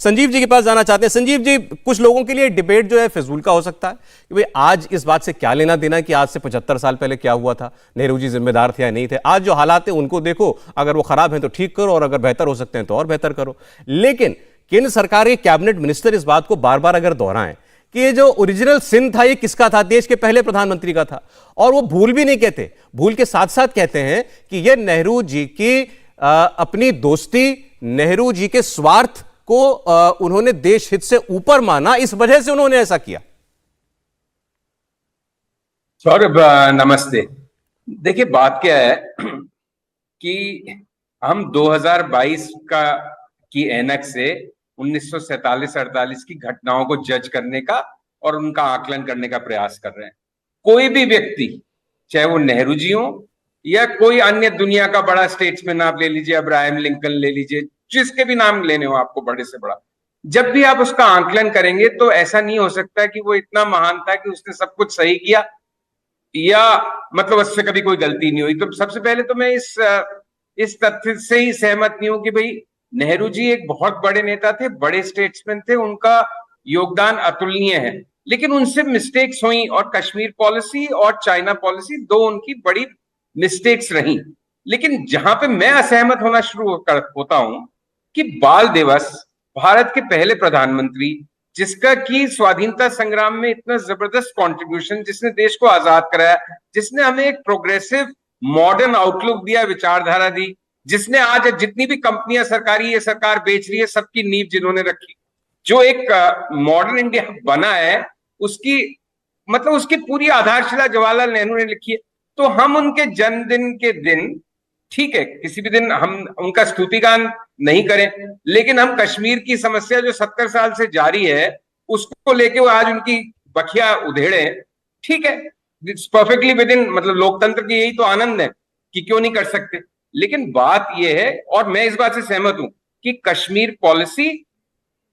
संजीव जी के पास जाना चाहते हैं। संजीव जी, कुछ लोगों के लिए डिबेट जो है फिजूल का हो सकता है कि भाई आज इस बात से क्या लेना देना कि आज से 75 साल पहले क्या हुआ था, नेहरू जी जिम्मेदार थे या नहीं थे। आज जो हालात है उनको देखो, अगर वो खराब हैं तो ठीक करो और अगर बेहतर हो सकते हैं तो और बेहतर करो। लेकिन केंद्र सरकार के कैबिनेट मिनिस्टर इस बात को बार बार अगर दोहराएं कि ये जो ओरिजिनल सिन था ये किसका था, देश के पहले प्रधानमंत्री का था, और वो भूल भी नहीं कहते, भूल के साथ साथ कहते हैं कि ये नेहरू जी की अपनी दोस्ती, नेहरू जी के स्वार्थ को उन्होंने देश हित से ऊपर माना, इस वजह से उन्होंने ऐसा किया। सौरभ नमस्ते। देखिए बात क्या है कि हम 2022 की ऐनक से 1947-48 की घटनाओं को जज करने का और उनका आकलन करने का प्रयास कर रहे हैं। कोई भी व्यक्ति, चाहे वो नेहरू जी हो या कोई अन्य दुनिया का बड़ा स्टेट्समैन आप ले लीजिए, अब्राहम लिंकन ले लीजिए, जिसके भी नाम लेने हो आपको बड़े से बड़ा, जब भी आप उसका आकलन करेंगे तो ऐसा नहीं हो सकता कि वो इतना महान था कि उसने सब कुछ सही किया या मतलब उससे कभी कोई गलती नहीं हुई। तो सबसे पहले तो मैं इस तथ्य से ही सहमत नहीं हूं कि भाई नेहरू जी एक बहुत बड़े नेता थे, बड़े स्टेट्समैन थे, उनका योगदान अतुलनीय है, लेकिन उनसे मिस्टेक्स हुई और कश्मीर पॉलिसी और चाइना पॉलिसी दो उनकी बड़ी मिस्टेक्स रही। लेकिन जहां पे मैं असहमत होना शुरू होता हूं कि बाल दिवस, भारत के पहले प्रधानमंत्री जिसका की स्वाधीनता संग्राम में इतना जबरदस्त कंट्रीब्यूशन, जिसने देश को आजाद कराया, जिसने हमें एक प्रोग्रेसिव मॉडर्न आउटलुक दिया, विचारधारा दी, जिसने आज जितनी भी कंपनियां सरकारी ये सरकार बेच रही है सबकी नींव जिन्होंने रखी, जो एक मॉडर्न इंडिया बना है, उसकी मतलब उसकी पूरी आधारशिला जवाहरलाल नेहरू ने लिखी है। तो हम उनके जन्मदिन के दिन, ठीक है किसी भी दिन हम उनका स्तुतिगान नहीं करें, लेकिन हम कश्मीर की समस्या जो 70 साल से जारी है उसको लेके वो आज उनकी बखिया उधेड़े, ठीक है, परफेक्टली विद इन, मतलब लोकतंत्र की यही तो आनंद है कि क्यों नहीं कर सकते। लेकिन बात यह है, और मैं इस बात से सहमत हूं कि कश्मीर पॉलिसी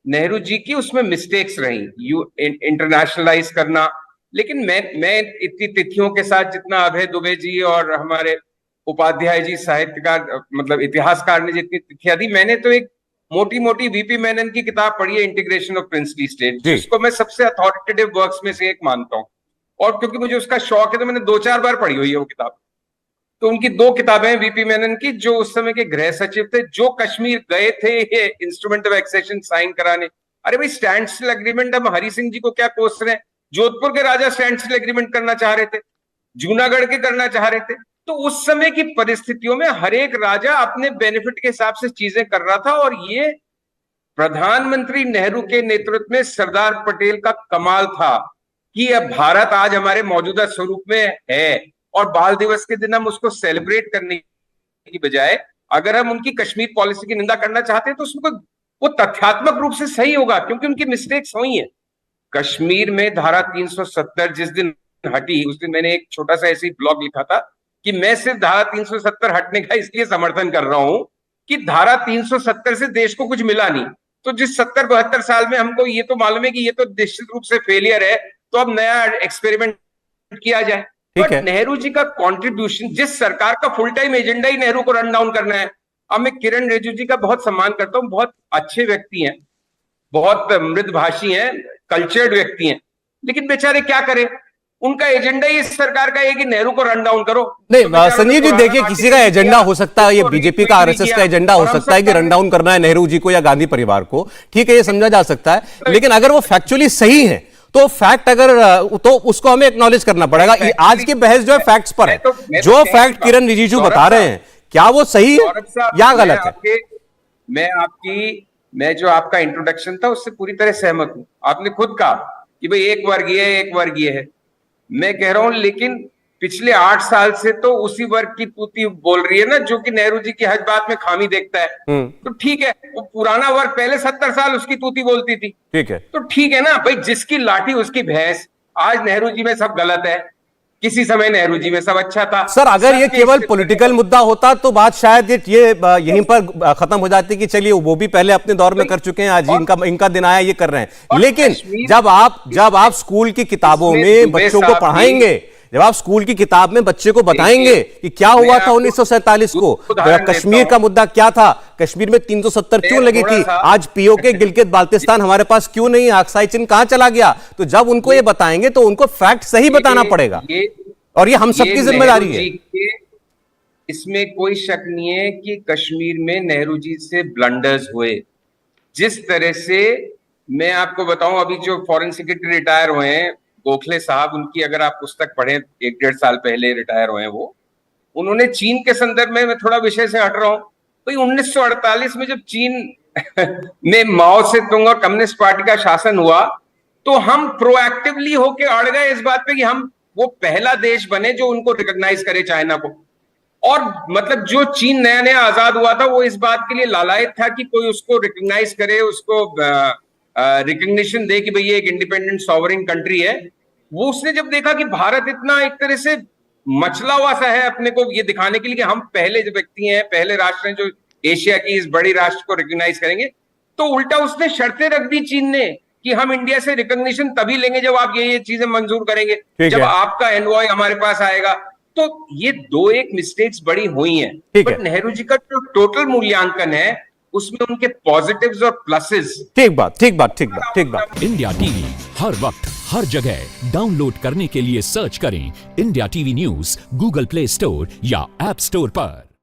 नेहरू जी की उसमें मिस्टेक्स रही, इंटरनेशनलाइज करना। लेकिन मैं इतनी तिथियों के साथ जितना अभय दुबे जी और हमारे उपाध्याय जी साहित्यकार मतलब इतिहासकार ने जितनी तिथियां दी, मैंने तो एक मोटी मोटी वीपी मेनन की किताब पढ़ी है, इंटीग्रेशन ऑफ प्रिंसली स्टेट, जिसको मैं सबसे अथॉरिटेटिव वर्क्स में से एक मानता हूं, और क्योंकि मुझे उसका शौक है तो मैंने 2-4 बार पढ़ी हुई है वो किताब। तो उनकी 2 किताबें वीपी मेनन की, जो उस समय के गृह सचिव थे, जो कश्मीर गए थे ये इंस्ट्रूमेंट ऑफ एक्सेशन साइन कराने। अरे भाई स्टैंड स्टिल एग्रीमेंट, हम हरि सिंह जी को क्या कोस रहे हैं, जोधपुर के राजा स्टैंड स्टिल एग्रीमेंट करना चाह रहे थे, जूनागढ़ के करना चाह रहे थे। तो उस समय की परिस्थितियों में हर एक राजा अपने बेनिफिट के हिसाब से चीजें कर रहा था, और ये प्रधानमंत्री नेहरू के नेतृत्व में सरदार पटेल का कमाल था कि अब भारत आज हमारे मौजूदा स्वरूप में है, और बाल दिवस के दिन हम उसको सेलिब्रेट करने की बजाय अगर हम उनकी कश्मीर पॉलिसी की निंदा करना चाहते हैं तो उसको वो तथ्यात्मक रूप से सही होगा, क्योंकि उनकी मिस्टेक्स हुई है। कश्मीर में धारा 370 जिस दिन हटी, उस दिन मैंने एक छोटा सा ऐसे ब्लॉग लिखा था कि मैं सिर्फ धारा 370 हटने का इसलिए समर्थन कर रहा हूं कि धारा 370 से देश को कुछ मिला नहीं। तो जिस 70-72 साल में हमको ये तो मालूम है कि ये तो निश्चित रूप से फेलियर है, तो अब नया एक्सपेरिमेंट किया जाए। बट नेहरू जी का कंट्रीब्यूशन, जिस सरकार का फुल टाइम एजेंडा ही नेहरू को रन डाउन करना है। अब मैं किरण रिजिजू जी का बहुत सम्मान करता हूँ, बहुत अच्छे व्यक्ति हैं, बहुत मृदभाषी हैं, कल्चर्ड व्यक्ति हैं, लेकिन बेचारे क्या करें, उनका एजेंडा ही इस सरकार का है कि नेहरू को रन डाउन करो। नहीं तो संजीव जी, देखिए किसी का एजेंडा हो सकता है, ये बीजेपी का आरएसएस का एजेंडा हो सकता है कि रन डाउन करना है नेहरू जी को या गांधी परिवार को, ठीक है, ये समझा जा सकता है। लेकिन अगर वो फैक्चुअली सही है तो फैक्ट अगर तो उसको हमें एक्नॉलेज करना पड़ेगा। आज की बहस जो है फैक्ट्स पर है, जो फैक्ट किरण रिजिजू बता रहे हैं क्या वो सही है या गलत है? मैं जो आपका इंट्रोडक्शन था उससे पूरी तरह सहमत हूं। आपने खुद कहा कि भाई एक वर्गीय है, एक वर्गीय है, मैं कह रहा हूं लेकिन पिछले 8 साल से तो उसी वर्ग की तूती बोल रही है ना, जो कि नेहरू जी की हर बात में खामी देखता है। तो ठीक है, वो पुराना वर्ग पहले 70 साल उसकी तूती बोलती थी, ठीक है, तो ठीक है ना भाई, जिसकी लाठी उसकी भैंस। आज नेहरू जी में सब गलत है, किसी समय नेहरू जी में सब अच्छा था। सर अगर ये केवल पॉलिटिकल मुद्दा होता तो बात शायद ये यहीं पर खत्म हो जाती कि चलिए वो भी पहले अपने दौर में कर चुके हैं, आज इनका दिन आया ये कर रहे हैं। लेकिन जब आप स्कूल की किताबों में बच्चों को पढ़ाएंगे जब आप स्कूल की किताब में बच्चे को बताएंगे कि क्या हुआ था 1947 को, कश्मीर का मुद्दा क्या था, कश्मीर में 370 क्यों लगी थी, आज पीओके गिलगित बाल्टिस्तान हमारे पास क्यों नहीं, अक्साई चिन कहां चला गया, तो जब उनको ये बताएंगे तो उनको फैक्ट सही बताना पड़ेगा, और ये हम सबकी जिम्मेदारी है। इसमें कोई शक नहीं है कि कश्मीर में नेहरू जी से ब्लंडर्स हुए। जिस तरह से मैं आपको बताऊं, अभी जो फॉरेन सेक्रेटरी रिटायर हुए हैं गोखले साहब, उनकी अगर आप पुस्तक पढ़ें, 1-1.5 साल पहले रिटायर हुए हैं वो, उन्होंने चीन के संदर्भ में, मैं थोड़ा विषय से हट रहा हूं, तो 1948 में जब चीन में माओ से तुंग और कम्युनिस्ट पार्टी का शासन हुआ, तो हम प्रोएक्टिवली होके अड़ गए इस बात पे कि हम वो पहला देश बने जो उनको रिकॉग्नाइज करे चाइना को। और मतलब जो चीन नया नया आजाद हुआ था वो इस बात के लिए लालायित था कि कोई उसको रिकॉग्नाइज करे, उसको रिकॉग्निशन दे कि भाई ये एक इंडिपेंडेंट सॉवरेन कंट्री है। वो उसने जब देखा कि भारत इतना एक तरह से मचला हुआ सा है अपने को ये दिखाने के लिए कि हम पहले जो व्यक्ति हैं, पहले राष्ट्र हैं जो एशिया की इस बड़ी राष्ट्र को रिकॉग्नाइज करेंगे, तो उल्टा उसने शर्तें रख दी चीन ने कि हम इंडिया से रिकॉग्निशन तभी लेंगे जब आप ये चीजें मंजूर करेंगे, जब आपका एनवॉय हमारे पास आएगा। तो ये 2-1 मिस्टेक्स बड़ी हुई हैं, बट नेहरू जी का जो टोटल मूल्यांकन है उसमें उनके पॉजिटिव्स और प्लसेस। ठीक बात। इंडिया टीवी हर वक्त हर जगह डाउनलोड करने के लिए सर्च करें India TV news Google play store या ऐप स्टोर पर।